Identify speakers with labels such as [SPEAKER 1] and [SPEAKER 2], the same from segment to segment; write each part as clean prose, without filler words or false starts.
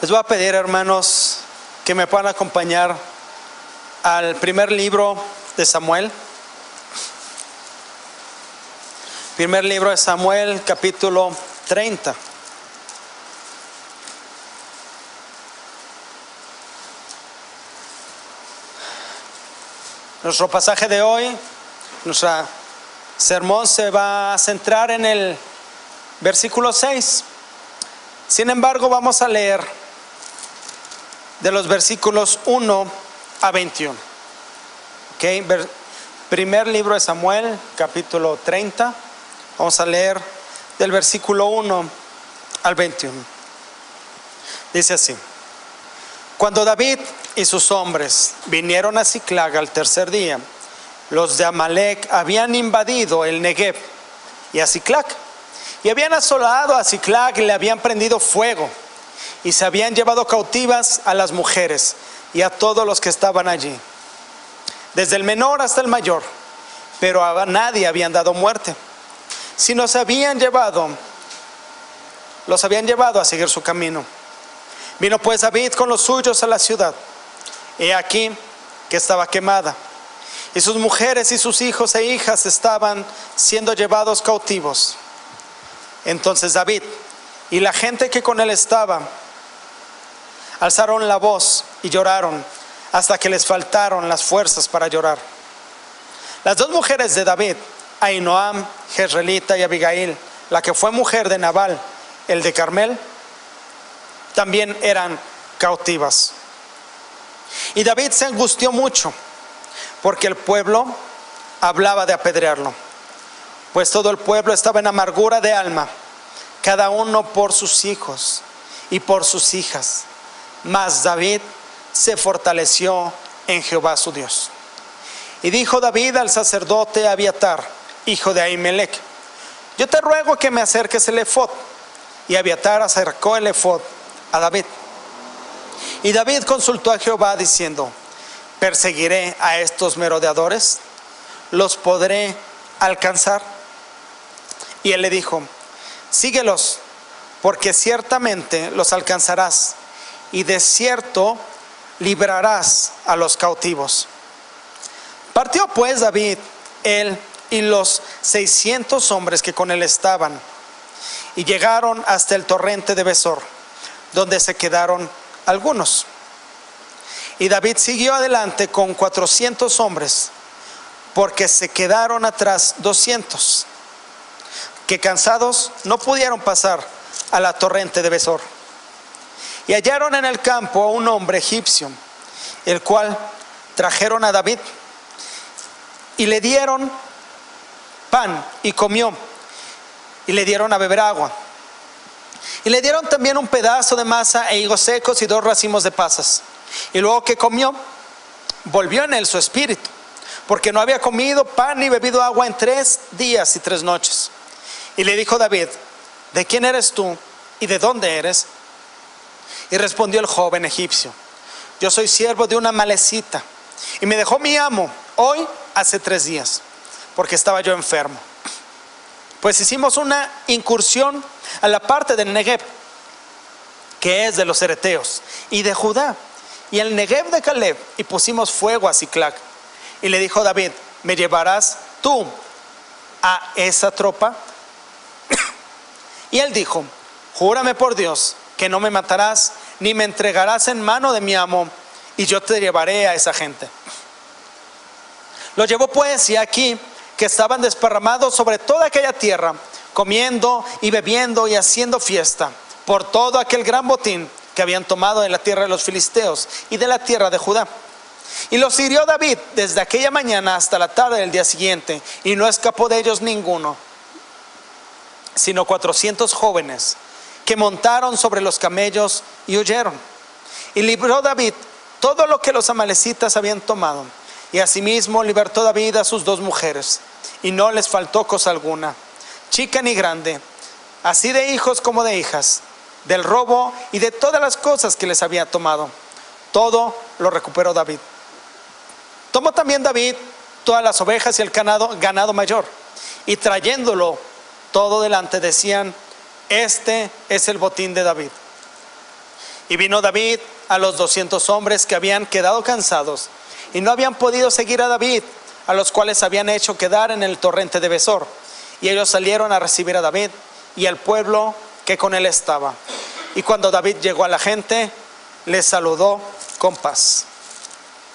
[SPEAKER 1] Les voy a pedir, hermanos, que me puedan acompañar al primer libro de Samuel. Primer libro de Samuel, capítulo 30. Nuestro pasaje de hoy, nuestro sermón se va a centrar en el versículo 6. Sin embargo, vamos a leer de los versículos 1 a 21. Okay. Primer libro de Samuel, capítulo 30. Vamos a leer del versículo 1 al 21. Dice así: Cuando David y sus hombres vinieron a Siclag al tercer día, los de Amalec habían invadido el Negev y a Siclag, y habían asolado a Siclag y le habían prendido fuego, y se habían llevado cautivas a las mujeres y a todos los que estaban allí, desde el menor hasta el mayor, pero a nadie habían dado muerte, sino los habían llevado a seguir su camino. Vino pues David con los suyos a la ciudad. He aquí que estaba quemada, y sus mujeres y sus hijos e hijas estaban siendo llevados cautivos. Entonces David y la gente que con él estaba alzaron la voz y lloraron hasta que les faltaron las fuerzas para llorar. Las dos mujeres de David, Ahinoam, Jezreelita, y Abigail, la que fue mujer de Nabal, el de Carmel, también eran cautivas. Y David se angustió mucho, porque el pueblo hablaba de apedrearlo, pues todo el pueblo estaba en amargura de alma, cada uno por sus hijos y por sus hijas. Mas David se fortaleció en Jehová su Dios. Y dijo David al sacerdote Abiatar, hijo de Ahimelech: yo te ruego que me acerques el efod. Y Abiatar acercó el efod a David. Y David consultó a Jehová diciendo: ¿perseguiré a estos merodeadores? ¿Los podré alcanzar? Y él le dijo: síguelos, porque ciertamente los alcanzarás, y de cierto librarás a los cautivos. Partió pues David, él y los 600 hombres que con él estaban, y llegaron hasta el torrente de Besor, donde se quedaron algunos. Y David siguió adelante con 400 hombres, porque se quedaron atrás 200, que cansados no pudieron pasar a la torrente de Besor. Y hallaron en el campo a un hombre egipcio, el cual trajeron a David, y le dieron pan y comió, y le dieron a beber agua. Y le dieron también un pedazo de masa e higos secos y 2 racimos de pasas. Y luego que comió, volvió en él su espíritu, porque no había comido pan ni bebido agua en 3 días y 3 noches. Y le dijo David: ¿de quién eres tú y de dónde eres? Y respondió el joven egipcio: yo soy siervo de una amalecita, y me dejó mi amo hoy hace 3 días, porque estaba yo enfermo. Pues hicimos una incursión a la parte del Negev, que es de los hereteos, y de Judá, y el Negev de Caleb, y pusimos fuego a Siclag. Y le dijo David: ¿me llevarás tú a esa tropa? Y él dijo: júrame por Dios que no me matarás, ni me entregarás en mano de mi amo, y yo te llevaré a esa gente. Lo llevó pues, y aquí que estaban desparramados sobre toda aquella tierra, comiendo y bebiendo y haciendo fiesta por todo aquel gran botín que habían tomado de la tierra de los filisteos y de la tierra de Judá. Y los hirió David desde aquella mañana hasta la tarde del día siguiente, y no escapó de ellos ninguno, sino 400 jóvenes que montaron sobre los camellos y huyeron. Y libró David todo lo que los amalecitas habían tomado, y asimismo libertó David a sus 2 mujeres, y no les faltó cosa alguna, chica ni grande, así de hijos como de hijas, del robo y de todas las cosas que les había tomado. Todo lo recuperó David. Tomó también David todas las ovejas y el ganado mayor, y trayéndolo todo delante decían: este es el botín de David. Y vino David a los 200 hombres que habían quedado cansados y no habían podido seguir a David, a los cuales habían hecho quedar en el torrente de Besor. Y ellos salieron a recibir a David y al pueblo que con él estaba. Y cuando David llegó a la gente, les saludó con paz.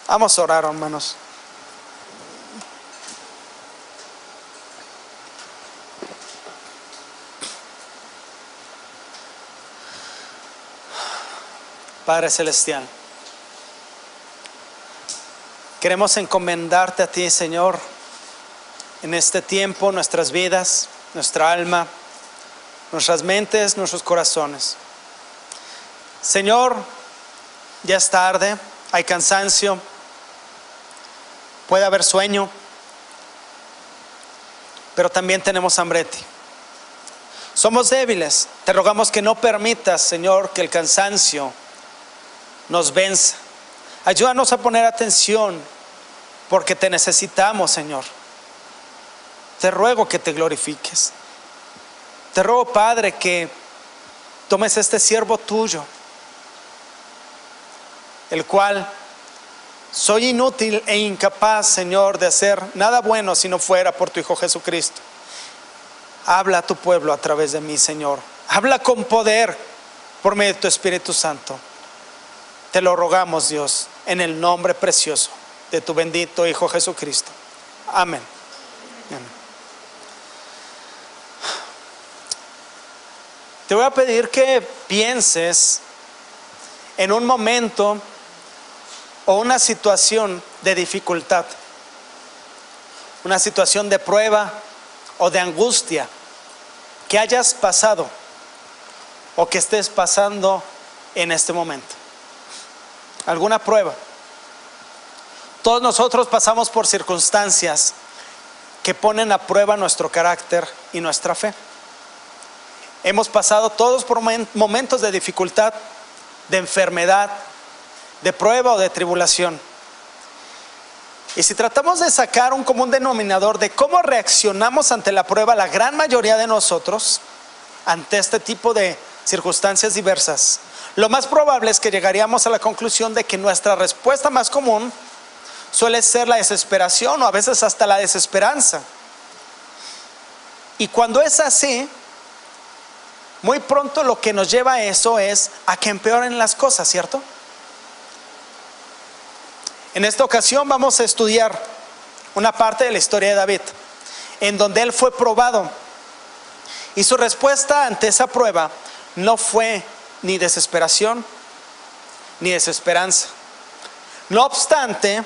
[SPEAKER 1] Vamos a orar, hermanos. Padre Celestial, queremos encomendarte a ti, Señor, en este tiempo, nuestras vidas, nuestra alma, nuestras mentes, nuestros corazones. Señor, ya es tarde, hay cansancio, puede haber sueño, pero también tenemos hambre de ti. Somos débiles, te rogamos que no permitas, Señor, que el cansancio nos venza. Ayúdanos a poner atención, porque te necesitamos, Señor. Te ruego que te glorifiques. Te ruego, Padre, que tomes este siervo tuyo, el cual soy inútil e incapaz, Señor, de hacer nada bueno si no fuera por tu Hijo Jesucristo. Habla a tu pueblo a través de mí, Señor. Habla con poder por medio de tu Espíritu Santo. Te lo rogamos, Dios, en el nombre precioso de tu bendito Hijo Jesucristo. Amén. Amén. Te voy a pedir que pienses en un momento o una situación de dificultad, una situación de prueba o de angustia que hayas pasado o que estés pasando en este momento. Alguna prueba. Todos nosotros pasamos por circunstancias que ponen a prueba nuestro carácter y nuestra fe. Hemos pasado todos por momentos de dificultad, de enfermedad, de prueba o de tribulación. Y si tratamos de sacar un común denominador de cómo reaccionamos ante la prueba, la gran mayoría de nosotros, ante este tipo de circunstancias diversas, lo más probable es que llegaríamos a la conclusión de que nuestra respuesta más común suele ser la desesperación o a veces hasta la desesperanza. Y cuando es así, muy pronto lo que nos lleva a eso es a que empeoren las cosas, ¿cierto? En esta ocasión vamos a estudiar una parte de la historia de David, en donde él fue probado. Y su respuesta ante esa prueba no fue ni desesperación ni desesperanza. No obstante,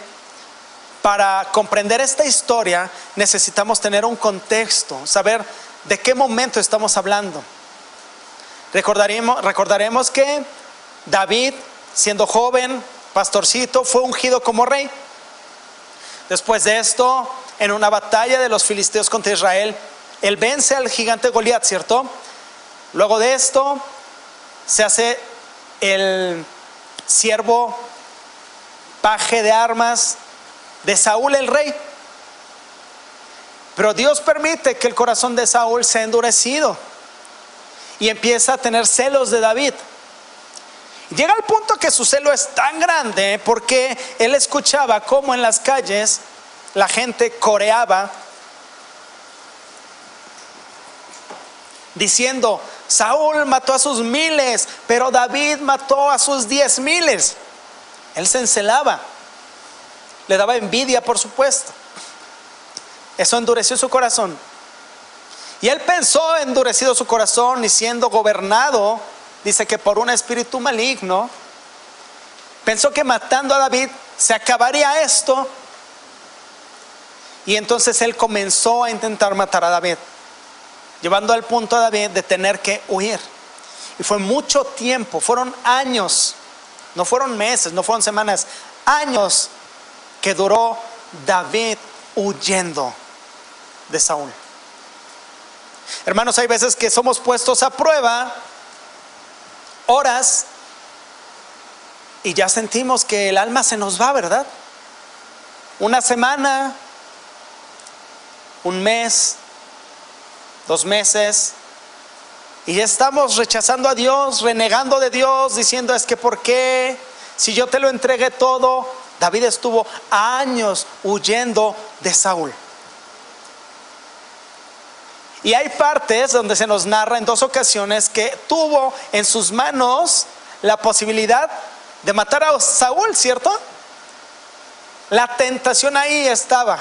[SPEAKER 1] para comprender esta historia necesitamos tener un contexto, saber de qué momento estamos hablando. Recordaremos que David, siendo joven, pastorcito, fue ungido como rey. Después de esto, en una batalla de los filisteos contra Israel, él vence al gigante Goliat, ¿cierto? Luego de esto, se hace el siervo paje de armas de Saúl el rey. Pero Dios permite que el corazón de Saúl sea endurecido y empieza a tener celos de David. Llega al punto que su celo es tan grande porque él escuchaba cómo en las calles la gente coreaba diciendo: Saúl mató a sus miles, pero David mató a sus 10,000. Él se encelaba, le daba envidia, por supuesto. Eso endureció su corazón. Y él pensó, endurecido su corazón y siendo gobernado, dice que por un espíritu maligno, pensó que matando a David se acabaría esto. Y entonces él comenzó a intentar matar a David, llevando al punto a David de tener que huir. Y fue mucho tiempo, fueron años, no fueron meses, no fueron semanas, años que duró David huyendo de Saúl. Hermanos, hay veces que somos puestos a prueba, horas, y ya sentimos que el alma se nos va, ¿verdad? Una semana, un mes, 2 meses, Y ya estamos rechazando a Dios, renegando de Dios, diciendo es que ¿por qué? Si yo te lo entregué todo. David estuvo años huyendo de Saúl. Y hay partes donde se nos narra en 2 ocasiones que tuvo en sus manos la posibilidad de matar a Saúl, ¿cierto? La tentación ahí estaba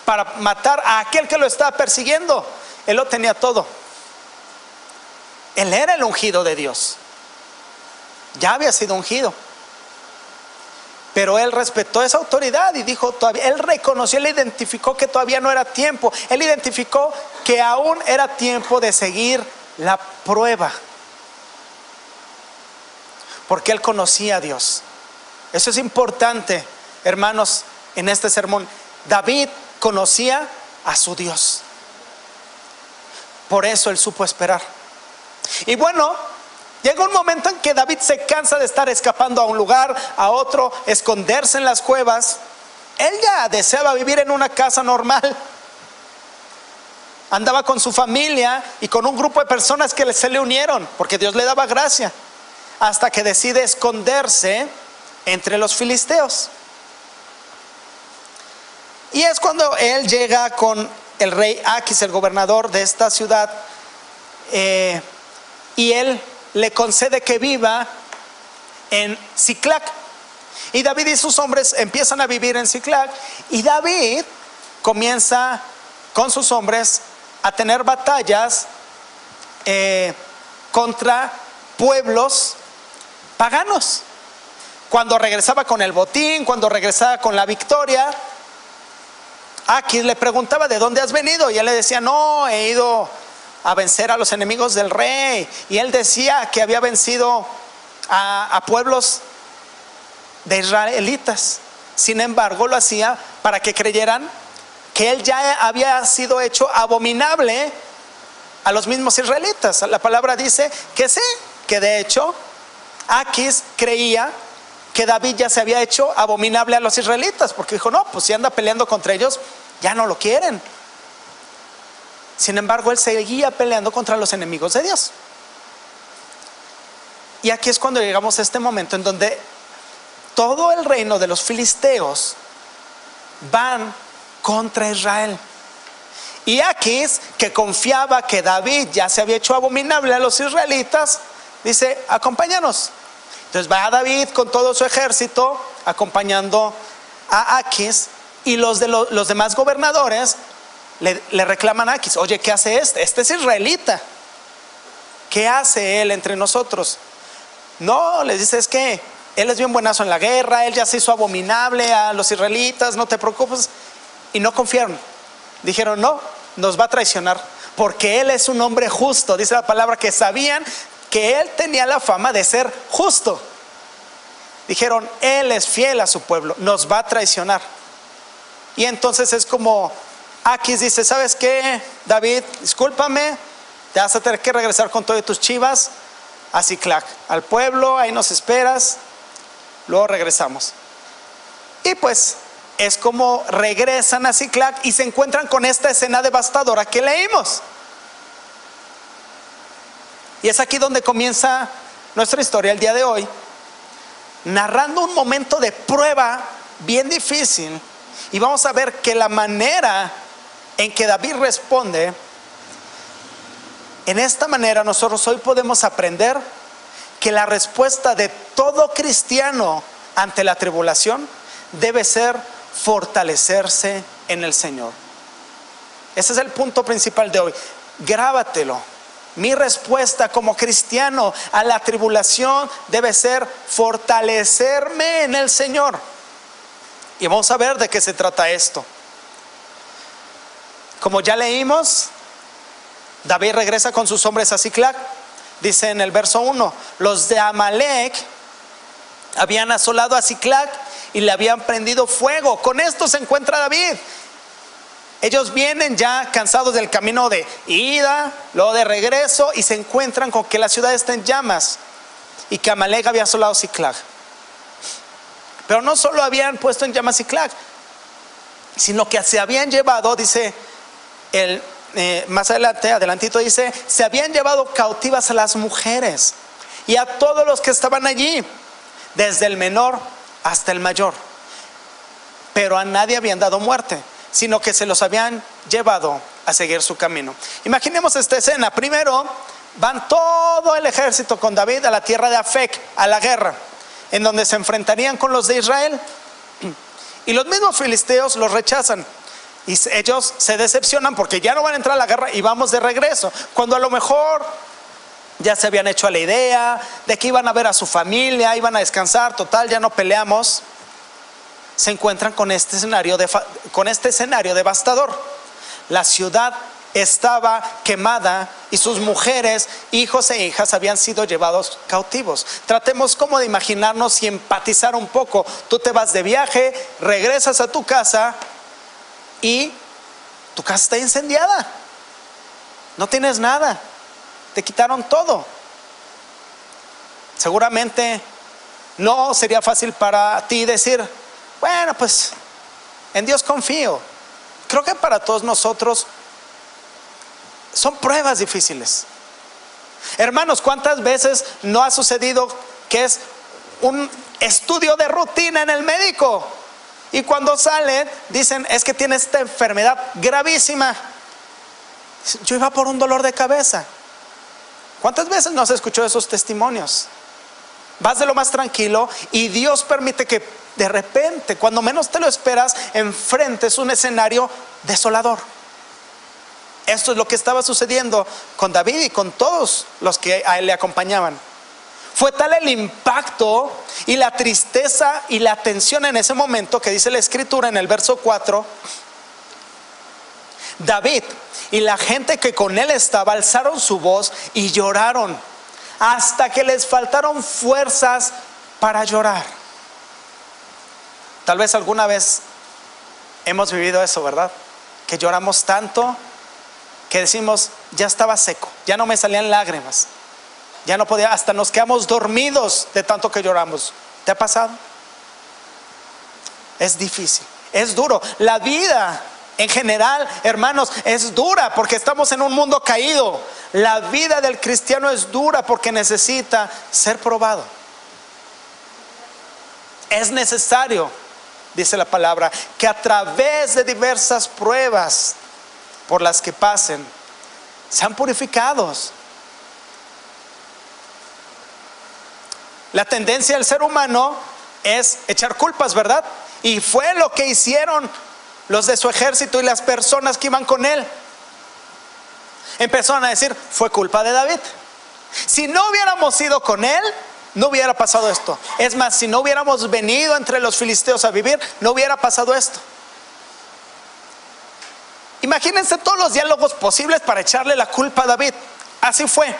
[SPEAKER 1] para matar a aquel que lo estaba persiguiendo. Él lo tenía todo. Él era el ungido de Dios. Ya había sido ungido. Pero él respetó esa autoridad y dijo todavía, él reconoció, él identificó que todavía no era tiempo. Él identificó que aún era tiempo de seguir la prueba. Porque él conocía a Dios. Eso es importante, hermanos, en este sermón. David conocía a su Dios. Por eso él supo esperar. Y bueno, llega un momento en que David se cansa de estar escapando a un lugar, a otro, esconderse en las cuevas. Él ya deseaba vivir en una casa normal. Andaba con su familia y con un grupo de personas que se le unieron, porque Dios le daba gracia, hasta que decide esconderse entre los filisteos. Y es cuando él llega con el rey Aquis, el gobernador de esta ciudad, y él le concede que viva en Siclac. Y David y sus hombres empiezan a vivir en Siclac. Y David comienza con sus hombres a tener batallas contra pueblos paganos. Cuando regresaba con el botín, cuando regresaba con la victoria, Aquis le preguntaba: ¿de dónde has venido? Y él le decía: no, he ido a vencer a los enemigos del rey. Y él decía que había vencido a pueblos de israelitas. Sin embargo, lo hacía para que creyeran que él ya había sido hecho abominable a los mismos israelitas. La palabra dice que sí, que de hecho Aquis creía que David ya se había hecho abominable a los israelitas, porque dijo: no, pues si anda peleando contra ellos, ya no lo quieren. Sin embargo, él seguía peleando contra los enemigos de Dios. Y aquí es cuando llegamos a este momento en donde todo el reino de los filisteos van contra Israel. Y Aquis, que confiaba que David ya se había hecho abominable a los israelitas, dice: acompáñanos. Entonces va David con todo su ejército acompañando a Aquis, y los demás gobernadores le reclaman a Aquis: oye, ¿qué hace este? Este es israelita. ¿Qué hace él entre nosotros? No, les dice: es que él es bien buenazo en la guerra, él ya se hizo abominable a los israelitas, no te preocupes. Y no confiaron. Dijeron: no, nos va a traicionar, porque él es un hombre justo. Dice la palabra que sabían que él tenía la fama de ser justo. Dijeron: él es fiel a su pueblo, nos va a traicionar. Y entonces es como Aquis dice: ¿sabes qué, David? Discúlpame, te vas a tener que regresar con todas tus chivas a Siclac, al pueblo, ahí nos esperas, luego regresamos. Y pues es como regresan a Siclac y se encuentran con esta escena devastadora que leímos. Y es aquí donde comienza nuestra historia el día de hoy, narrando un momento de prueba bien difícil. Y vamos a ver que la manera en que David responde, en esta manera nosotros hoy podemos aprender que la respuesta de todo cristiano ante la tribulación debe ser fortalecerse en el Señor. Ese es el punto principal de hoy. Grábatelo. Mi respuesta como cristiano a la tribulación debe ser fortalecerme en el Señor. Y vamos a ver de qué se trata esto. Como ya leímos, David regresa con sus hombres a Siclac. Dice en el verso 1: los de Amalec habían asolado a Siclac y le habían prendido fuego. Con esto se encuentra David. Ellos vienen ya cansados del camino de ida, luego de regreso, y se encuentran con que la ciudad está en llamas y que Amalec había asolado Siclac. Pero no solo habían puesto en llamas Siclac, sino que se habían llevado, dice más adelante, adelantito dice, se habían llevado cautivas a las mujeres y a todos los que estaban allí, desde el menor hasta el mayor. Pero a nadie habían dado muerte, sino que se los habían llevado a seguir su camino. Imaginemos esta escena. Primero van todo el ejército con David a la tierra de Afec, a la guerra, en donde se enfrentarían con los de Israel. Y los mismos filisteos los rechazan. Y ellos se decepcionan porque ya no van a entrar a la guerra y vamos de regreso. Cuando a lo mejor ya se habían hecho a la idea de que iban a ver a su familia, iban a descansar, total, ya no peleamos. Se encuentran con este escenario devastador. La ciudad estaba quemada y sus mujeres, hijos e hijas habían sido llevados cautivos. Tratemos como de imaginarnos y empatizar un poco. Tú te vas de viaje, regresas a tu casa y tu casa está incendiada. No tienes nada, te quitaron todo. Seguramente no sería fácil para ti decir, bueno, pues en Dios confío. Creo que para todos nosotros son pruebas difíciles. Hermanos, ¿cuántas veces no ha sucedido que es un estudio de rutina en el médico? Y cuando salen, dicen, es que tiene esta enfermedad gravísima. Yo iba por un dolor de cabeza. ¿Cuántas veces no se escuchó esos testimonios? Vas de lo más tranquilo y Dios permite que de repente, cuando menos te lo esperas, enfrentes un escenario desolador. Esto es lo que estaba sucediendo con David y con todos los que a él le acompañaban. Fue tal el impacto y la tristeza y la tensión en ese momento que dice la escritura en el verso 4. David y la gente que con él estaba alzaron su voz y lloraron hasta que les faltaron fuerzas para llorar. Tal vez alguna vez hemos vivido eso, ¿verdad? Que lloramos tanto que decimos, ya estaba seco, ya no me salían lágrimas, ya no podía, hasta nos quedamos dormidos de tanto que lloramos. ¿Te ha pasado? Es difícil, es duro. La vida en general, hermanos, es dura porque estamos en un mundo caído. La vida del cristiano es dura porque necesita ser probado. Es necesario, dice la palabra, que a través de diversas pruebas por las que pasen, sean purificados. La tendencia del ser humano es echar culpas, ¿verdad? Y fue lo que hicieron los de su ejército y las personas que iban con él. Empezaron a decir, fue culpa de David. Si no hubiéramos ido con él, no hubiera pasado esto. Es más, si no hubiéramos venido entre los filisteos a vivir, no hubiera pasado esto. Imagínense todos los diálogos posibles para echarle la culpa a David. Así fue.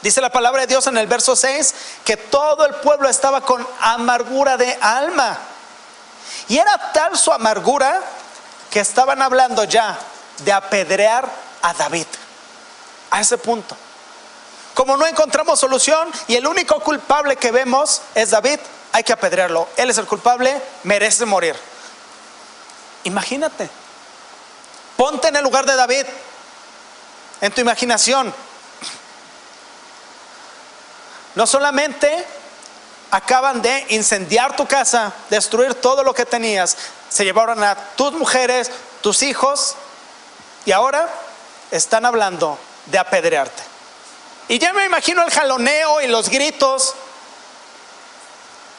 [SPEAKER 1] Dice la palabra de Dios en el verso 6 que todo el pueblo estaba con amargura de alma. Y era tal su amargura que estaban hablando ya de apedrear a David. A ese punto. Como no encontramos solución y el único culpable que vemos es David, hay que apedrearlo. Él es el culpable, merece morir. Imagínate. Ponte en el lugar de David. En tu imaginación. No solamente acaban de incendiar tu casa, destruir todo lo que tenías, se llevaron a tus mujeres, tus hijos, y ahora están hablando de apedrearte. Y ya me imagino el jaloneo y los gritos.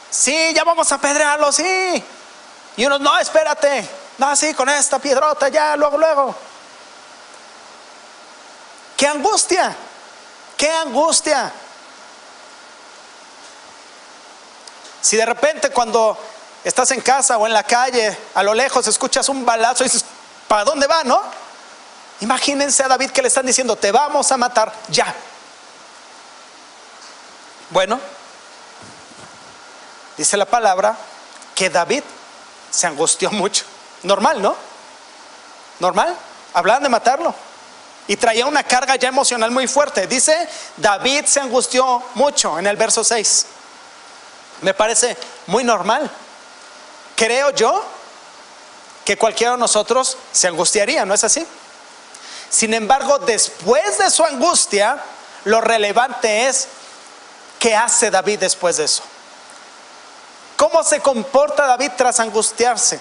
[SPEAKER 1] Sí, ya vamos a apedrearlo, sí. Y unos, no, espérate. No, sí, con esta piedrota, ya, luego. ¡Qué angustia! ¡Qué angustia! Si de repente cuando estás en casa o en la calle, a lo lejos escuchas un balazo y dices, ¿para dónde va, no? Imagínense a David que le están diciendo, te vamos a matar ya. Bueno, dice la palabra que David se angustió mucho. Normal, ¿no? Normal, hablaban de matarlo y traía una carga ya emocional muy fuerte. Dice, David se angustió mucho en el verso 6. Me parece muy normal. Creo yo que cualquiera de nosotros se angustiaría, ¿no es así? Sin embargo, después de su angustia, lo relevante es qué hace David después de eso. ¿Cómo se comporta David tras angustiarse?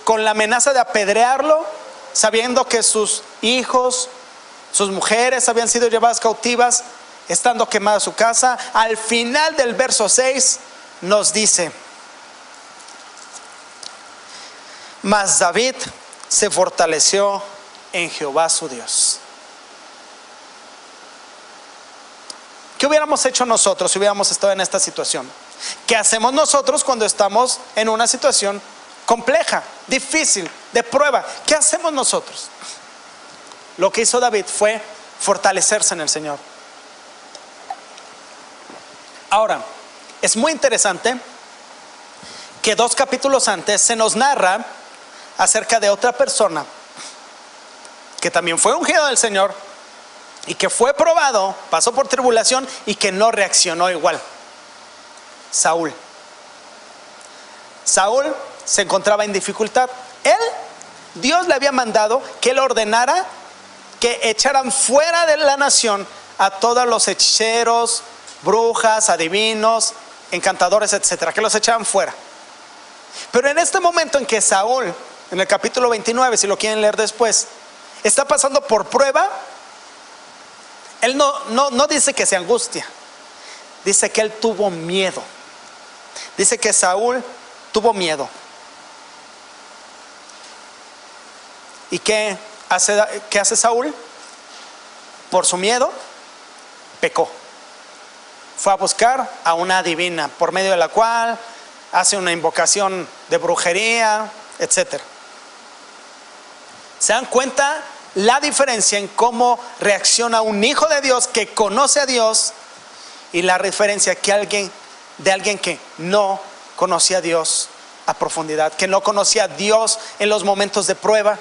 [SPEAKER 1] Con la amenaza de apedrearlo, sabiendo que sus hijos, sus mujeres habían sido llevadas cautivas, estando quemada su casa. Al final del verso 6 nos dice: mas David se fortaleció en Jehová su Dios. ¿Qué hubiéramos hecho nosotros si hubiéramos estado en esta situación? ¿Qué hacemos nosotros cuando estamos en una situación compleja, difícil, de prueba? ¿Qué hacemos nosotros? Lo que hizo David fue fortalecerse en el Señor. Ahora, es muy interesante que 2 capítulos antes se nos narra acerca de otra persona que también fue ungido del Señor y que fue probado, pasó por tribulación y que no reaccionó igual. Saúl se encontraba en dificultad. Dios le había mandado que él ordenara que echaran fuera de la nación a todos los hechiceros, brujas, adivinos, encantadores, etcétera, que los echaran fuera. Pero en este momento en que Saúl, en el capítulo 29, si lo quieren leer después, está pasando por prueba, él no dice que se angustia, dice que él tuvo miedo. Dice que Saúl tuvo miedo. ¿Y qué hace Saúl? Por su miedo, pecó. Fue a buscar a una adivina, por medio de la cual hace una invocación de brujería, etc. ¿Se dan cuenta la diferencia en cómo reacciona un hijo de Dios que conoce a Dios y la diferencia de alguien que no conocía a Dios a profundidad, que no conocía a Dios en los momentos de prueba?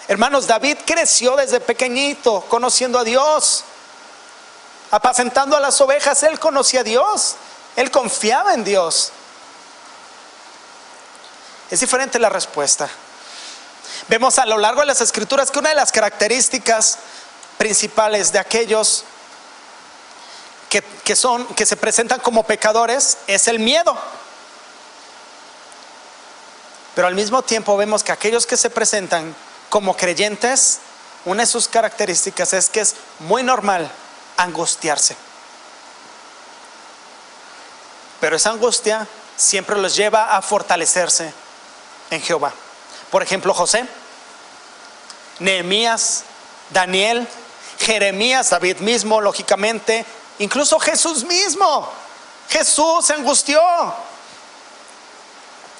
[SPEAKER 1] Hermanos, David creció desde pequeñito conociendo a Dios, apacentando a las ovejas. Él conocía a Dios, él confiaba en Dios. Es diferente la respuesta. Vemos a lo largo de las Escrituras que una de las características principales de aquellos que se presentan como pecadores es el miedo. Pero al mismo tiempo vemos que aquellos que se presentan como creyentes, una de sus características es que es muy normal angustiarse. Pero esa angustia siempre los lleva a fortalecerse en Jehová. Por ejemplo, José, Nehemías, Daniel, Jeremías, David mismo, lógicamente, incluso Jesús mismo. Jesús se angustió.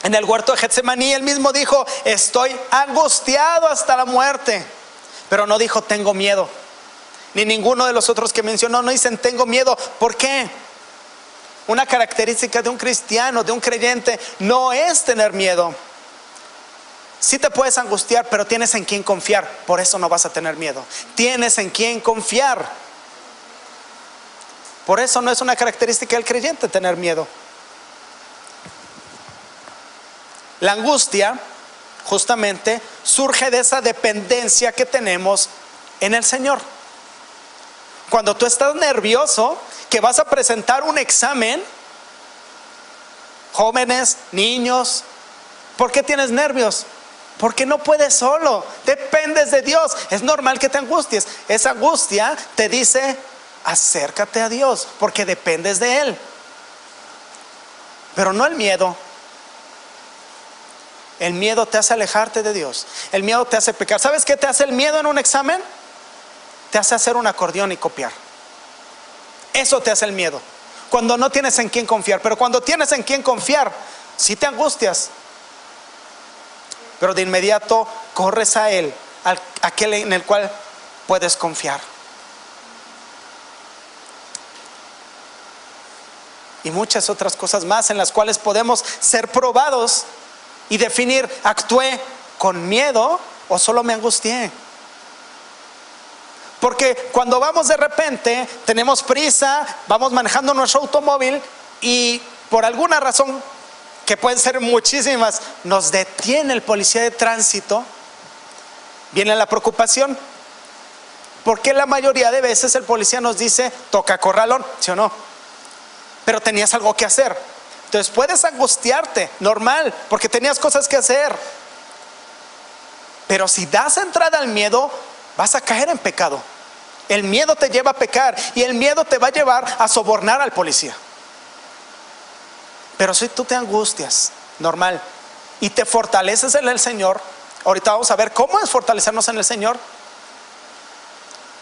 [SPEAKER 1] En el huerto de Getsemaní él mismo dijo: estoy angustiado hasta la muerte. Pero no dijo tengo miedo. Ni ninguno de los otros que mencionó no dicen tengo miedo. ¿Por qué? Una característica de un cristiano, de un creyente, no es tener miedo. Sí te puedes angustiar, pero tienes en quién confiar. Por eso no vas a tener miedo. Tienes en quién confiar. Por eso no es una característica del creyente tener miedo. La angustia justamente surge de esa dependencia que tenemos en el Señor. Cuando tú estás nervioso que vas a presentar un examen, jóvenes, niños, ¿por qué tienes nervios? Porque no puedes solo, dependes de Dios. Es normal que te angusties. Esa angustia te dice: acércate a Dios, porque dependes de Él. Pero no el miedo. El miedo te hace alejarte de Dios. El miedo te hace pecar. ¿Sabes qué te hace el miedo en un examen? Te hace hacer un acordeón y copiar. Eso te hace el miedo, cuando no tienes en quién confiar. Pero cuando tienes en quién confiar, sí te angustias, pero de inmediato corres a Él, aquel en el cual puedes confiar. Y muchas otras cosas más en las cuales podemos ser probados y definir: ¿actué con miedo o solo me angustié? Porque cuando vamos de repente, tenemos prisa, vamos manejando nuestro automóvil y por alguna razón que pueden ser muchísimas, nos detiene el policía de tránsito, viene la preocupación. Porque la mayoría de veces el policía nos dice, toca corralón, ¿sí o no? Pero tenías algo que hacer. Entonces puedes angustiarte, normal, porque tenías cosas que hacer. Pero si das entrada al miedo, vas a caer en pecado. El miedo te lleva a pecar y el miedo te va a llevar a sobornar al policía. Pero si tú te angustias, normal, y te fortaleces en el Señor, ahorita vamos a ver cómo es fortalecernos en el Señor.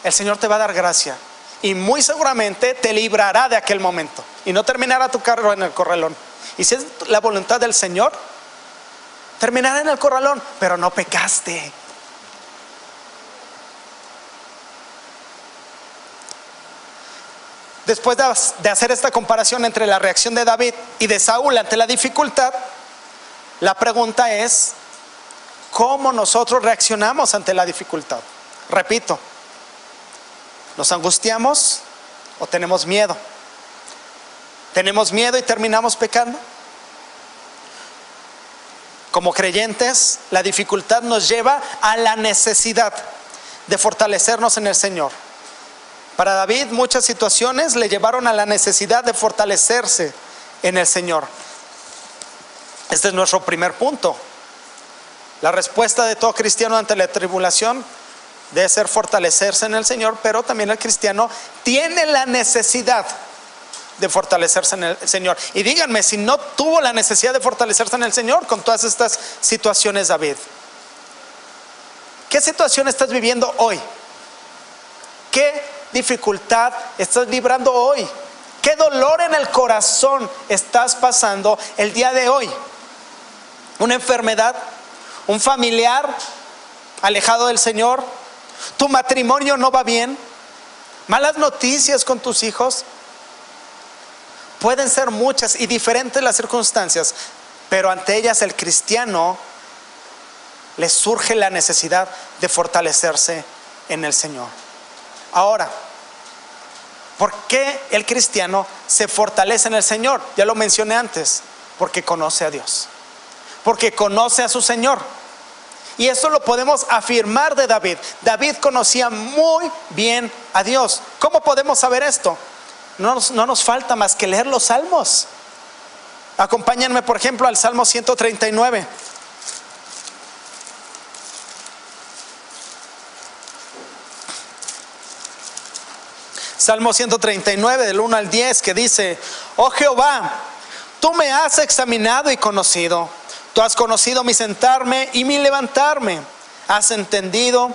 [SPEAKER 1] El Señor te va a dar gracia y muy seguramente te librará de aquel momento y no terminará tu carro en el corralón. Y si es la voluntad del Señor, terminará en el corralón, pero no pecaste. Después de hacer esta comparación entre la reacción de David y de Saúl ante la dificultad, la pregunta es, ¿cómo nosotros reaccionamos ante la dificultad? Repito, ¿nos angustiamos o tenemos miedo? ¿Tenemos miedo y terminamos pecando? Como creyentes, la dificultad nos lleva a la necesidad de fortalecernos en el Señor. Para David, muchas situaciones le llevaron a la necesidad de fortalecerse en el Señor. Este es nuestro primer punto. La respuesta de todo cristiano ante la tribulación debe ser fortalecerse en el Señor, pero también el cristiano tiene la necesidad de fortalecerse en el Señor. Y díganme si no tuvo la necesidad de fortalecerse en el Señor con todas estas situaciones, David. ¿Qué situación estás viviendo hoy? ¿Qué dificultad estás librando hoy? ¿Qué dolor en el corazón estás pasando el día de hoy? ¿Una enfermedad? ¿Un familiar alejado del Señor? ¿Tu matrimonio no va bien? ¿Malas noticias con tus hijos? Pueden ser muchas y diferentes las circunstancias, pero ante ellas el cristiano le surge la necesidad de fortalecerse en el Señor. Ahora, ¿por qué el cristiano se fortalece en el Señor? Ya lo mencioné antes, porque conoce a Dios, porque conoce a su Señor. Y eso lo podemos afirmar de David. David conocía muy bien a Dios. ¿Cómo podemos saber esto? No nos falta más que leer los salmos. Acompáñenme, por ejemplo, al Salmo 139. Salmo 139 del 1 al 10, que dice: oh Jehová, tú me has examinado y conocido. Tú has conocido mi sentarme y mi levantarme. Has entendido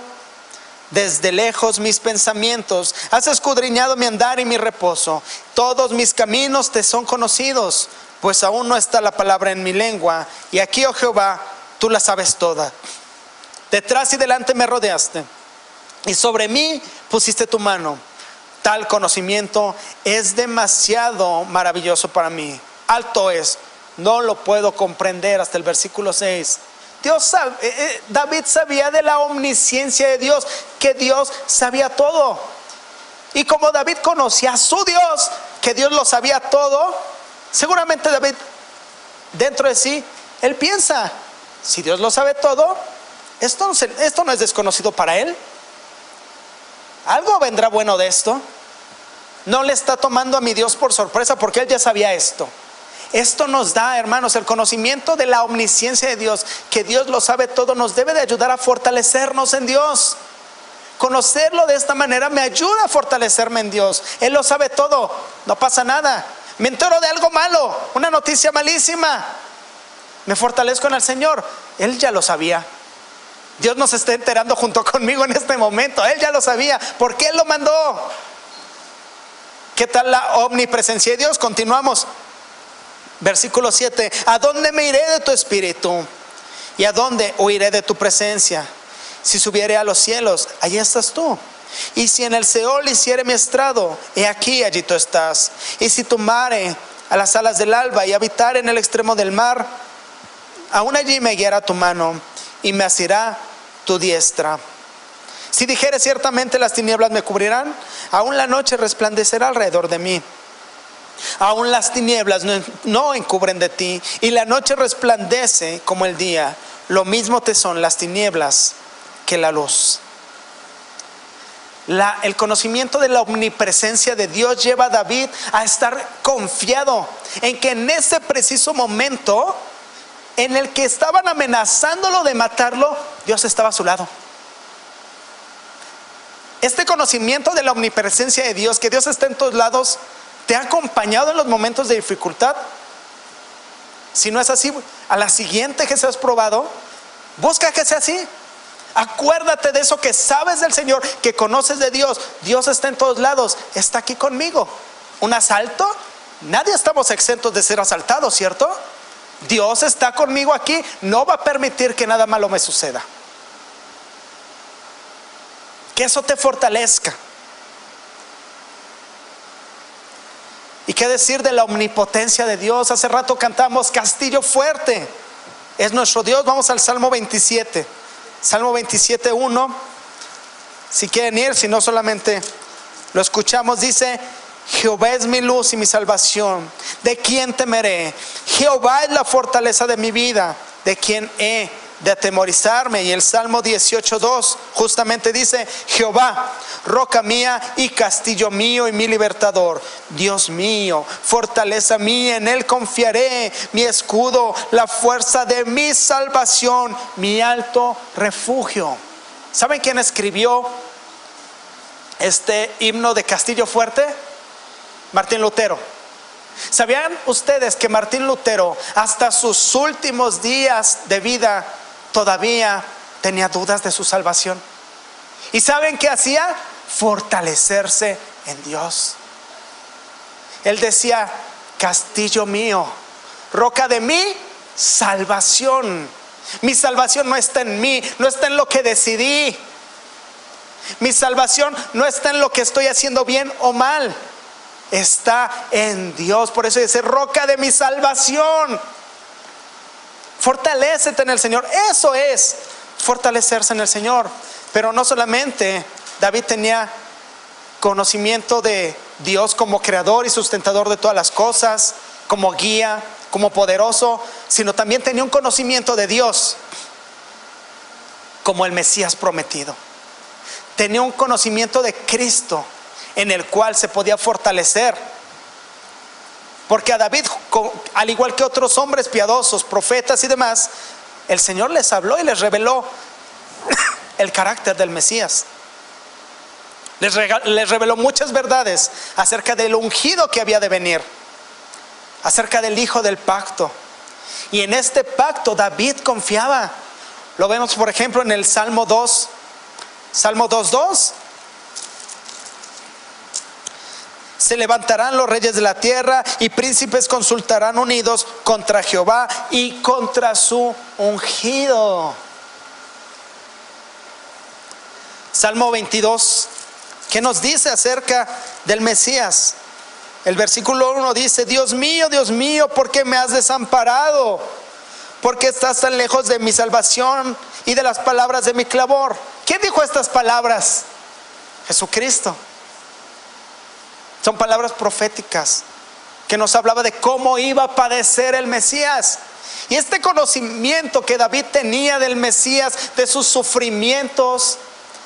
[SPEAKER 1] desde lejos mis pensamientos. Has escudriñado mi andar y mi reposo. Todos mis caminos te son conocidos, pues aún no está la palabra en mi lengua. Y aquí, oh Jehová, tú la sabes toda. Detrás y delante me rodeaste, y sobre mí pusiste tu mano. Tal conocimiento es demasiado maravilloso para mí. Alto es, no lo puedo comprender. Hasta el versículo 6. David sabía de la omnisciencia de Dios, que Dios sabía todo. Y como David conocía a su Dios, que Dios lo sabía todo, seguramente David, dentro de sí, él piensa: si Dios lo sabe todo, esto no es desconocido para él. Algo vendrá bueno de esto. No le está tomando a mi Dios por sorpresa, porque él ya sabía esto. Esto nos da, hermanos, el conocimiento de la omnisciencia de Dios, que Dios lo sabe todo, nos debe de ayudar a fortalecernos en Dios. Conocerlo de esta manera me ayuda a fortalecerme en Dios. Él lo sabe todo, no pasa nada. Me entero de algo malo, una noticia malísima, me fortalezco en el Señor. Él ya lo sabía. Dios nos está enterando junto conmigo en este momento. Él ya lo sabía, porque Él lo mandó. ¿Qué tal la omnipresencia de Dios? Continuamos. Versículo 7. ¿A dónde me iré de tu espíritu? ¿Y a dónde huiré de tu presencia? Si subiere a los cielos, allí estás tú. Y si en el Seol hiciere mi estrado, he aquí, allí tú estás. Y si tomare a las alas del alba y habitar en el extremo del mar, aún allí me guiará tu mano y me asirá tu diestra. Si dijere: ciertamente las tinieblas me cubrirán, aún la noche resplandecerá alrededor de mí. Aún las tinieblas no encubren de ti, y la noche resplandece como el día. Lo mismo te son las tinieblas que la luz. El conocimiento de la omnipresencia de Dios lleva a David a estar confiado en que en ese preciso momento en el que estaban amenazándolo de matarlo, Dios estaba a su lado. Este conocimiento de la omnipresencia de Dios, que Dios está en todos lados, ¿te ha acompañado en los momentos de dificultad? Si no es así, a la siguiente que seas probado, busca que sea así. Acuérdate de eso que sabes del Señor, que conoces de Dios. Dios está en todos lados, está aquí conmigo. ¿Un asalto? Nadie estamos exentos de ser asaltados, ¿cierto? Dios está conmigo aquí, no va a permitir que nada malo me suceda. Que eso te fortalezca. ¿Y qué decir de la omnipotencia de Dios? Hace rato cantamos castillo fuerte es nuestro Dios. Vamos al Salmo 27. Salmo 27, 1. Si quieren ir, si no solamente lo escuchamos, dice: Jehová es mi luz y mi salvación, ¿de quién temeré? Jehová es la fortaleza de mi vida, ¿de quién he de atemorizarme? Y el Salmo 18, 2 justamente dice: Jehová, roca mía y castillo mío y mi libertador, Dios mío, fortaleza mía, en él confiaré, mi escudo, la fuerza de mi salvación, mi alto refugio. ¿Saben quién escribió este himno de Castillo Fuerte? Martín Lutero. ¿Sabían ustedes que Martín Lutero hasta sus últimos días de vida todavía tenía dudas de su salvación? ¿Y saben qué hacía? Fortalecerse en Dios. Él decía: castillo mío, roca de mi salvación. Mi salvación no está en mí, no está en lo que decidí. Mi salvación no está en lo que estoy haciendo bien o mal, está en Dios. Por eso dice: roca de mi salvación. Fortalécete en el Señor. Eso es fortalecerse en el Señor. Pero no solamente David tenía conocimiento de Dios como creador y sustentador de todas las cosas, como guía, como poderoso, sino también tenía un conocimiento de Dios como el Mesías prometido. Tenía un conocimiento de Cristo en el cual se podía fortalecer. Porque a David, al igual que otros hombres piadosos, profetas y demás, el Señor les habló y les reveló el carácter del Mesías. Les reveló muchas verdades acerca del ungido que había de venir, acerca del hijo del pacto. Y en este pacto David confiaba. Lo vemos por ejemplo en el Salmo 2, Salmo 2:2. Se levantarán los reyes de la tierra y príncipes consultarán unidos contra Jehová y contra su ungido. Salmo 22, ¿qué nos dice acerca del Mesías? El versículo 1 dice: Dios mío, ¿por qué me has desamparado? ¿Por qué estás tan lejos de mi salvación y de las palabras de mi clamor? ¿Quién dijo estas palabras? Jesucristo. Son palabras proféticas que nos hablaba de cómo iba a padecer el Mesías. Y este conocimiento que David tenía del Mesías, de sus sufrimientos,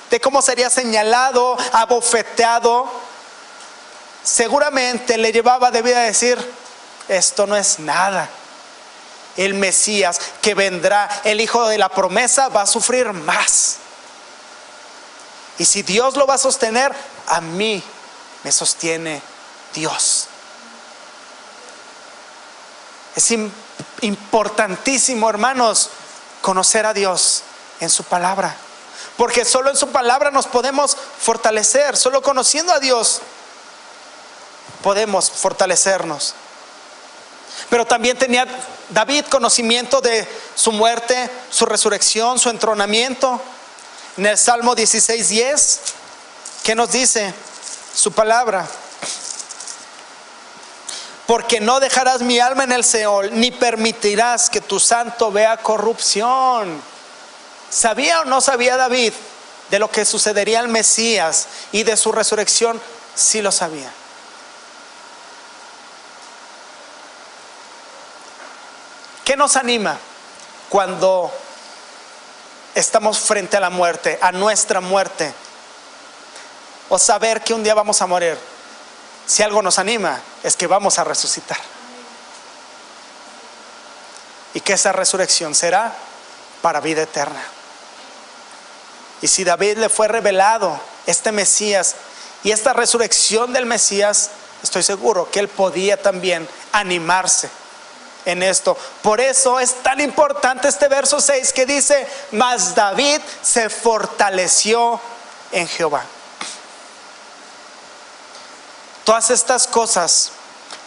[SPEAKER 1] de cómo sería señalado, abofeteado, seguramente le llevaba a decir: esto no es nada. El Mesías que vendrá, el hijo de la promesa, va a sufrir más. Y si Dios lo va a sostener, a mí me sostiene Dios. Es importantísimo, hermanos, conocer a Dios en su palabra, porque solo en su palabra nos podemos fortalecer. Solo conociendo a Dios podemos fortalecernos. Pero también tenía David conocimiento de su muerte, su resurrección, su entronamiento. En el Salmo 16:10, ¿qué nos dice su palabra? Porque no dejarás mi alma en el Seol, ni permitirás que tu santo vea corrupción. ¿Sabía o no sabía David de lo que sucedería al Mesías y de su resurrección? Sí lo sabía. ¿Qué nos anima cuando estamos frente a la muerte, a nuestra muerte? O saber que un día vamos a morir. Si algo nos anima, es que vamos a resucitar. Y que esa resurrección será para vida eterna. Y si David le fue revelado este Mesías y esta resurrección del Mesías, estoy seguro que él podía también animarse en esto. Por eso es tan importante este verso 6 que dice: mas David se fortaleció en Jehová. Todas estas cosas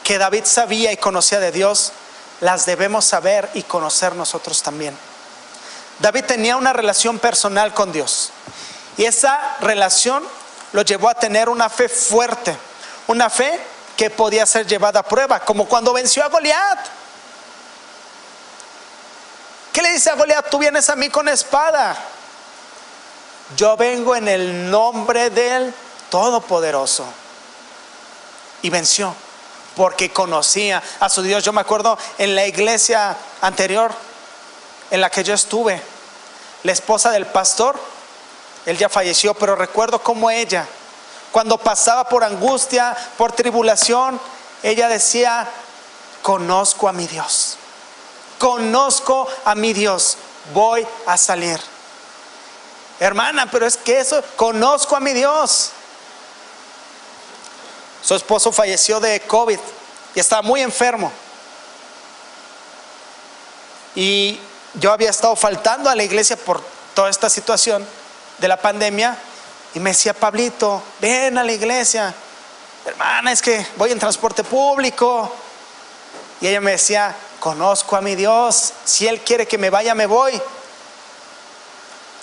[SPEAKER 1] que David sabía y conocía de Dios, las debemos saber y conocer nosotros también. David tenía una relación personal con Dios, y esa relación lo llevó a tener una fe fuerte, una fe que podía ser llevada a prueba, como cuando venció a Goliat. ¿Qué le dice a Goliat? Tú vienes a mí con espada, yo vengo en el nombre del Todopoderoso. Y venció, porque conocía a su Dios. Yo me acuerdo en la iglesia anterior en la que yo estuve, la esposa del pastor, él ya falleció, pero recuerdo cómo ella, cuando pasaba por angustia, por tribulación, ella decía: conozco a mi Dios, conozco a mi Dios, voy a salir. Hermana, pero es que eso, conozco a mi Dios. Su esposo falleció de COVID y estaba muy enfermo. Y yo había estado faltando a la iglesia por toda esta situación de la pandemia. Y me decía: Pablito, ven a la iglesia. Hermana, es que voy en transporte público. Y ella me decía: conozco a mi Dios, si Él quiere que me vaya, me voy.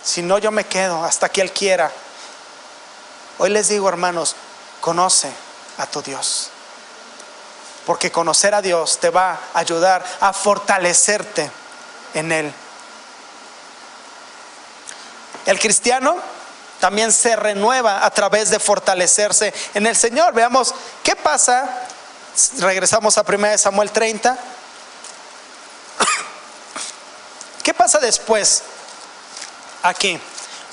[SPEAKER 1] Si no, yo me quedo hasta que Él quiera. Hoy les digo, hermanos, conoce a tu Dios, porque conocer a Dios te va a ayudar a fortalecerte en Él. El cristiano también se renueva a través de fortalecerse en el Señor. Veamos qué pasa. Regresamos a 1 Samuel 30. ¿Qué pasa después? Aquí,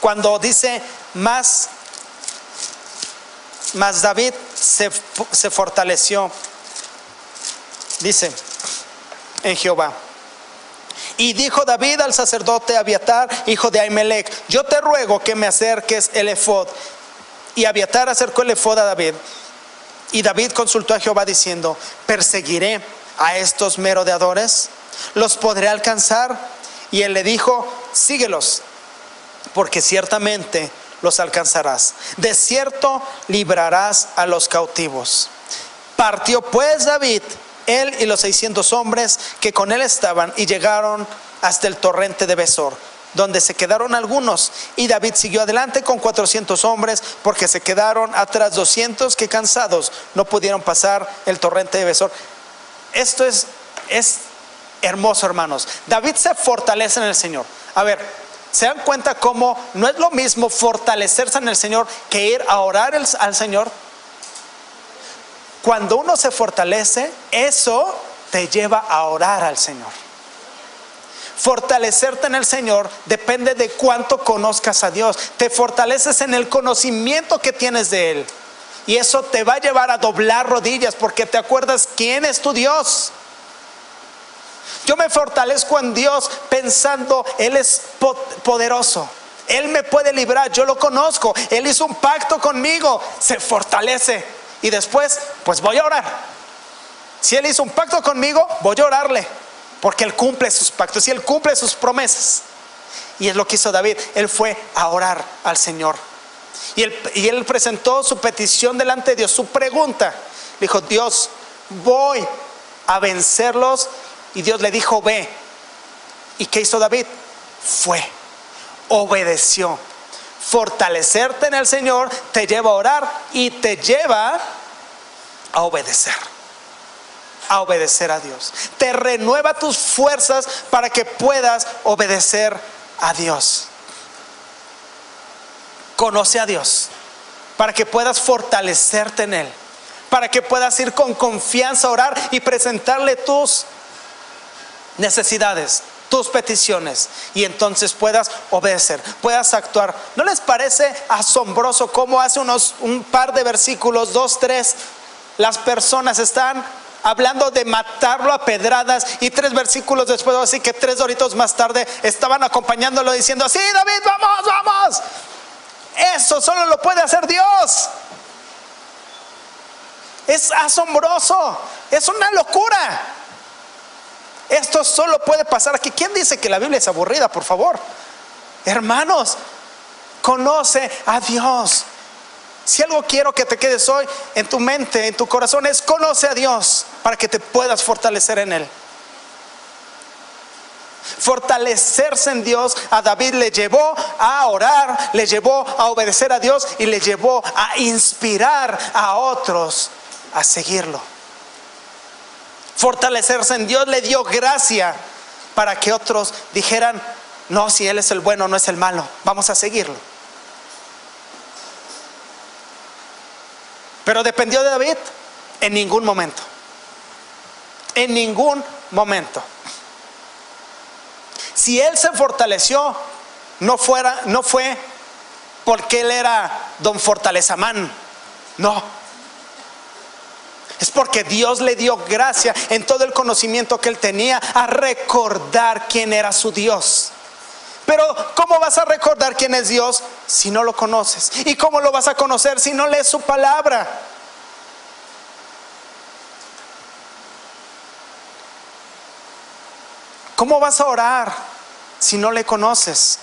[SPEAKER 1] cuando dice: más David se fortaleció, dice, en Jehová. Y dijo David al sacerdote Abiatar, hijo de Ahimelech: yo te ruego que me acerques el efod. Y Abiatar acercó el efod a David. Y David consultó a Jehová diciendo: ¿perseguiré a estos merodeadores? ¿Los podré alcanzar? Y él le dijo: síguelos, porque ciertamente los alcanzarás. De cierto librarás a los cautivos. Partió pues David, él y los 600 hombres que con él estaban, y llegaron hasta el torrente de Besor, donde se quedaron algunos. Y David siguió adelante con 400 hombres, porque se quedaron atrás 200 que, cansados, no pudieron pasar el torrente de Besor. Esto es hermoso, hermanos. David se fortalece en el Señor. A ver, ¿se dan cuenta cómo no es lo mismo fortalecerse en el Señor que ir a orar al Señor? Cuando uno se fortalece, eso te lleva a orar al Señor. Fortalecerte en el Señor depende de cuánto conozcas a Dios. Te fortaleces en el conocimiento que tienes de Él, y eso te va a llevar a doblar rodillas, porque te acuerdas quién es tu Dios. Yo me fortalezco en Dios pensando: Él es poderoso, Él me puede librar, yo lo conozco, Él hizo un pacto conmigo. Se fortalece, y después pues voy a orar. Si Él hizo un pacto conmigo, voy a orarle, porque Él cumple sus pactos y Él cumple sus promesas. Y es lo que hizo David. Él fue a orar al Señor, y él presentó su petición delante de Dios, su pregunta. Dijo: Dios, voy a vencerlos. Y Dios le dijo: ve. ¿Y qué hizo David? Fue, obedeció. Fortalecerte en el Señor te lleva a orar y te lleva a obedecer a Dios. Te renueva tus fuerzas para que puedas obedecer a Dios. Conoce a Dios para que puedas fortalecerte en Él, para que puedas ir con confianza a orar y presentarle necesidades, tus peticiones, y entonces puedas obedecer, puedas actuar. ¿No les parece asombroso cómo hace un par de versículos, 2, 3, las personas están hablando de matarlo a pedradas, y 3 versículos después, así que 3 horitos más tarde, estaban acompañándolo diciendo: sí, David, vamos, vamos? Eso solo lo puede hacer Dios. Es asombroso, es una locura. Esto solo puede pasar aquí. ¿Quién dice que la Biblia es aburrida? Por favor, hermanos, conoce a Dios. Si algo quiero que te quedes hoy en tu mente, en tu corazón, es: conoce a Dios para que te puedas fortalecer en Él. Fortalecerse en Dios a David le llevó a orar, le llevó a obedecer a Dios y le llevó a inspirar a otros a seguirlo. Fortalecerse en Dios le dio gracia para que otros dijeran: no, si Él es el bueno, no es el malo, vamos a seguirlo. Pero ¿dependió de David? En ningún momento. En ningún momento. Si él se fortaleció, no fue porque él era don Fortalezamán. No. Es porque Dios le dio gracia en todo el conocimiento que él tenía a recordar quién era su Dios. Pero ¿cómo vas a recordar quién es Dios si no lo conoces? ¿Y cómo lo vas a conocer si no lees su palabra? ¿Cómo vas a orar si no le conoces?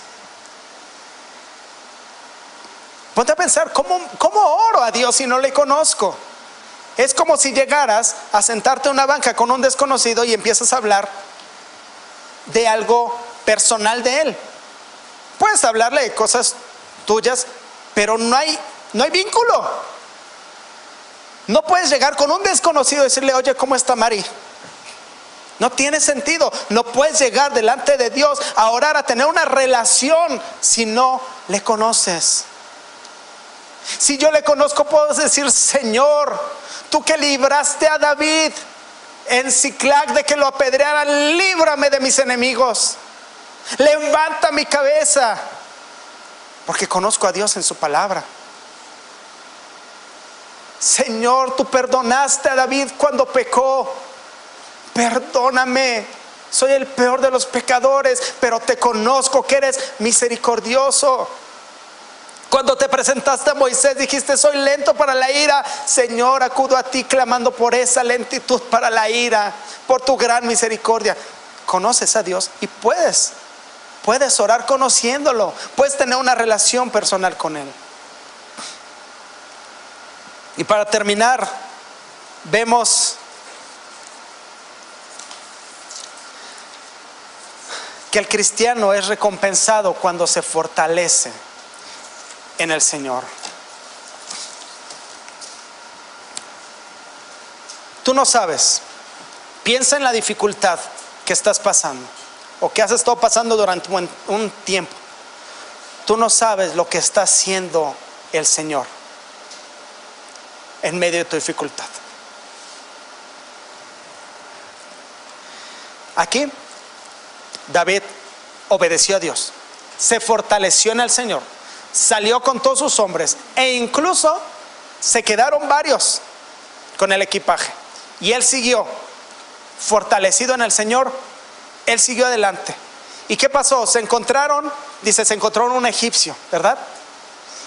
[SPEAKER 1] Ponte a pensar: ¿cómo oro a Dios si no le conozco? Es como si llegaras a sentarte en una banca con un desconocido y empiezas a hablar de algo personal de él. Puedes hablarle de cosas tuyas, pero no hay vínculo. No puedes llegar con un desconocido y decirle: oye, ¿cómo está Mari? No tiene sentido. No puedes llegar delante de Dios a orar, a tener una relación si no le conoces. Si yo le conozco, puedo decir: Señor, tú que libraste a David en Siclag de que lo apedrearan, líbrame de mis enemigos. Levanta mi cabeza, porque conozco a Dios en su palabra. Señor, tú perdonaste a David cuando pecó. Perdóname, soy el peor de los pecadores, pero te conozco que eres misericordioso. Cuando te presentaste a Moisés, dijiste: soy lento para la ira. Señor, acudo a ti clamando por esa lentitud para la ira, por tu gran misericordia. Conoces a Dios y puedes orar conociéndolo. Puedes tener una relación personal con Él. Y para terminar, vemos que el cristiano es recompensado cuando se fortalece en el Señor. Tú no sabes. Piensa en la dificultad que estás pasando o que has estado pasando durante un tiempo. Tú no sabes lo que está haciendo el Señor en medio de tu dificultad. Aquí David obedeció a Dios, se fortaleció en el Señor, salió con todos sus hombres e incluso se quedaron varios con el equipaje, y él siguió fortalecido en el Señor. Él siguió adelante. ¿Y qué pasó? Se encontraron un egipcio, ¿verdad?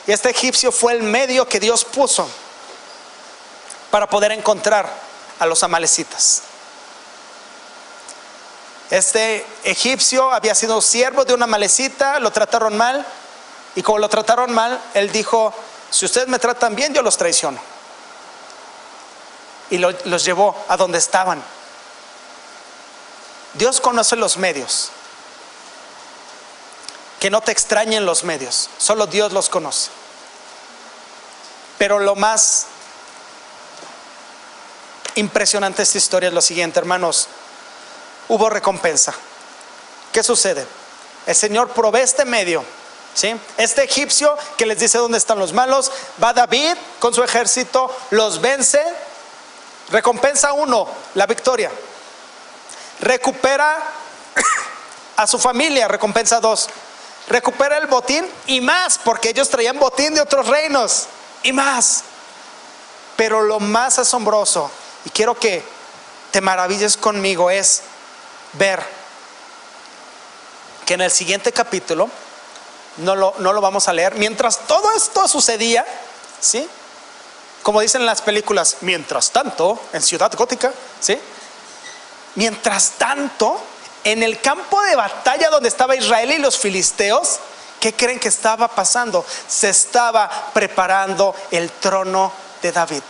[SPEAKER 1] Y este egipcio fue el medio que Dios puso para poder encontrar a los amalecitas. Este egipcio había sido siervo de una amalecita, lo trataron mal, y como lo trataron mal, él dijo: si ustedes me tratan bien, yo los traiciono. Y los llevó a donde estaban. Dios conoce los medios. Que no te extrañen los medios, solo Dios los conoce. Pero lo más impresionante de esta historia es lo siguiente, hermanos. Hubo recompensa. ¿Qué sucede? El Señor provee este medio, ¿sí? Este egipcio que les dice dónde están los malos, va David con su ejército, los vence. Recompensa 1, la victoria. recupera a su familia, recompensa 2. Recupera el botín y más, porque ellos traían botín de otros reinos y más. Pero lo más asombroso, y quiero que te maravilles conmigo, es ver que en el siguiente capítulo, no lo vamos a leer, mientras todo esto sucedía, ¿sí? Como dicen en las películas, mientras tanto, en Ciudad Gótica, ¿sí? Mientras tanto, en el campo de batalla donde estaba Israel y los filisteos, ¿qué creen que estaba pasando? Se estaba preparando el trono de David.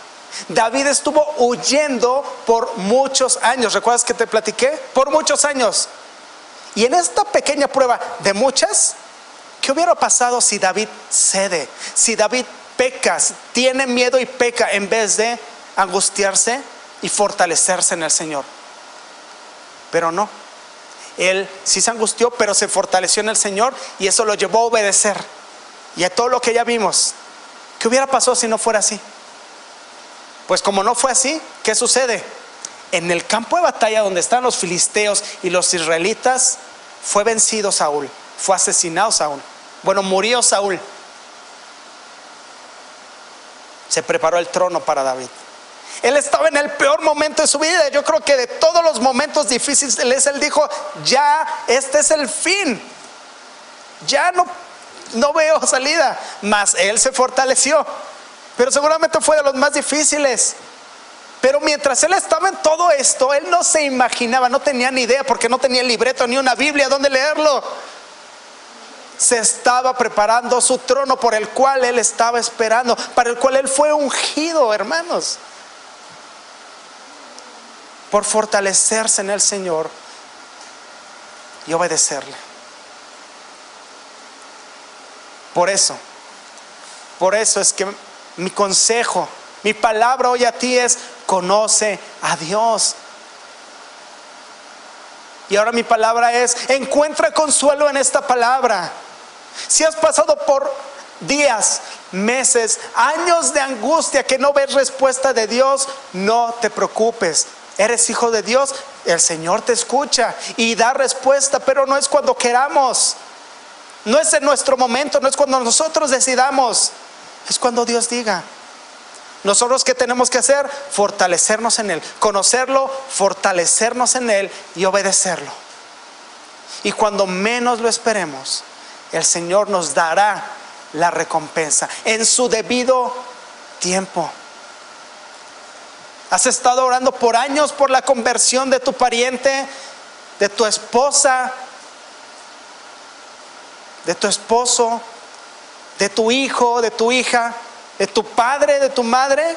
[SPEAKER 1] David estuvo huyendo por muchos años. ¿Recuerdas que te platiqué? Por muchos años. Y en esta pequeña prueba de muchas, ¿qué hubiera pasado si David cede? Si David peca, tiene miedo y peca en vez de angustiarse y fortalecerse en el Señor. Pero no. Él sí se angustió, pero se fortaleció en el Señor y eso lo llevó a obedecer. Y a todo lo que ya vimos, ¿qué hubiera pasado si no fuera así? Pues como no fue así, ¿qué sucede? En el campo de batalla donde están los filisteos y los israelitas, fue vencido Saúl, fue asesinado Saúl. Bueno, murió Saúl. Se preparó el trono para David. Él estaba en el peor momento de su vida. Yo creo que de todos los momentos difíciles, él dijo, ya este es el fin. Ya no veo salida. Mas él se fortaleció. Pero seguramente fue de los más difíciles. Pero mientras él estaba en todo esto, él no se imaginaba, no tenía ni idea, porque no tenía el libreto ni una Biblia donde leerlo. Se estaba preparando su trono por el cual él estaba esperando, para el cual él fue ungido, hermanos. Por fortalecerse en el Señor y obedecerle. Por eso es que mi consejo, mi palabra hoy a ti es: conoce a Dios. Y ahora mi palabra es: encuentra consuelo en esta palabra. Si has pasado por días, meses, años de angustia que no ves respuesta de Dios, no te preocupes. Eres hijo de Dios, el Señor te escucha y da respuesta, pero no es cuando queramos, no es en nuestro momento, no es cuando nosotros decidamos, es cuando Dios diga. Nosotros, ¿qué tenemos que hacer? Fortalecernos en Él, conocerlo, fortalecernos en Él y obedecerlo. Y cuando menos lo esperemos, el Señor nos dará la recompensa en su debido tiempo. Has estado orando por años por la conversión de tu pariente, de tu esposa, de tu esposo, de tu hijo, de tu hija, de tu padre, de tu madre.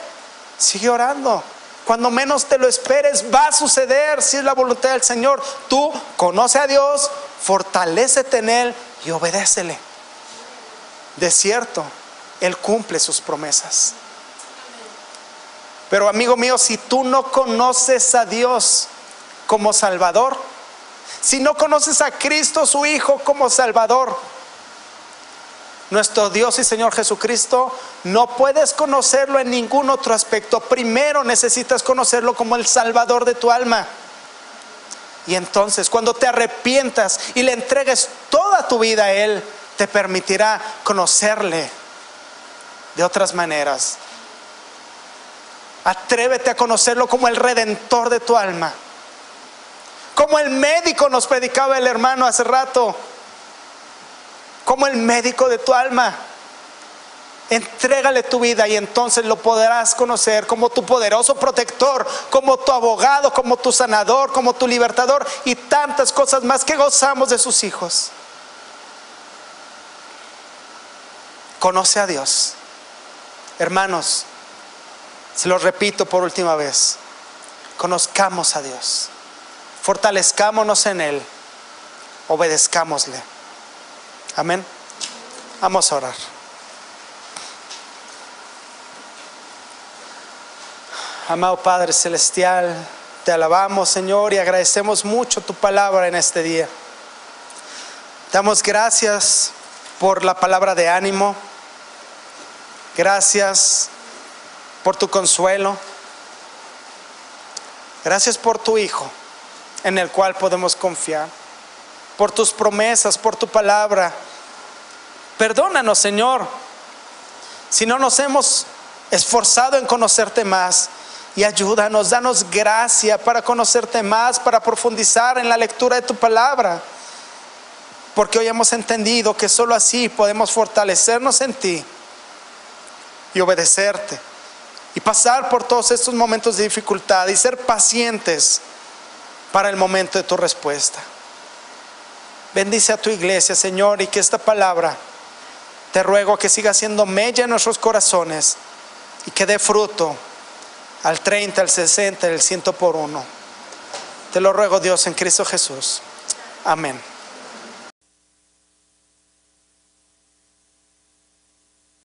[SPEAKER 1] Sigue orando. Cuando menos te lo esperes, va a suceder si es la voluntad del Señor. Tú conoce a Dios, fortalécete en Él y obedécele. De cierto, Él cumple sus promesas. Pero amigo mío, si tú no conoces a Dios como Salvador, si no conoces a Cristo su Hijo como Salvador, nuestro Dios y Señor Jesucristo, no puedes conocerlo en ningún otro aspecto. Primero necesitas conocerlo como el Salvador de tu alma. Y entonces, cuando te arrepientas y le entregues toda tu vida a Él, te permitirá conocerle de otras maneras. Atrévete a conocerlo como el Redentor de tu alma, como el médico, nos predicaba el hermano hace rato, como el médico de tu alma. Entrégale tu vida y entonces lo podrás conocer como tu poderoso protector, como tu abogado, como tu sanador, como tu libertador y tantas cosas más que gozamos de sus hijos. Conoce a Dios. Hermanos, se lo repito por última vez: conozcamos a Dios, fortalezcámonos en Él, obedezcámosle. Amén. Vamos a orar. Amado Padre Celestial, te alabamos, Señor, y agradecemos mucho tu palabra en este día. Damos gracias por la palabra de ánimo. Gracias por tu consuelo. Gracias por tu Hijo en el cual podemos confiar. Por tus promesas, por tu palabra. Perdónanos, Señor, si no nos hemos esforzado en conocerte más. Y ayúdanos, danos gracia para conocerte más, para profundizar en la lectura de tu palabra. Porque hoy hemos entendido que solo así podemos fortalecernos en ti y obedecerte. Y pasar por todos estos momentos de dificultad y ser pacientes para el momento de tu respuesta. Bendice a tu iglesia, Señor, y que esta palabra, te ruego que siga siendo mella en nuestros corazones y que dé fruto al 30, al 60, al 100 por uno. Te lo ruego, Dios, en Cristo Jesús. Amén.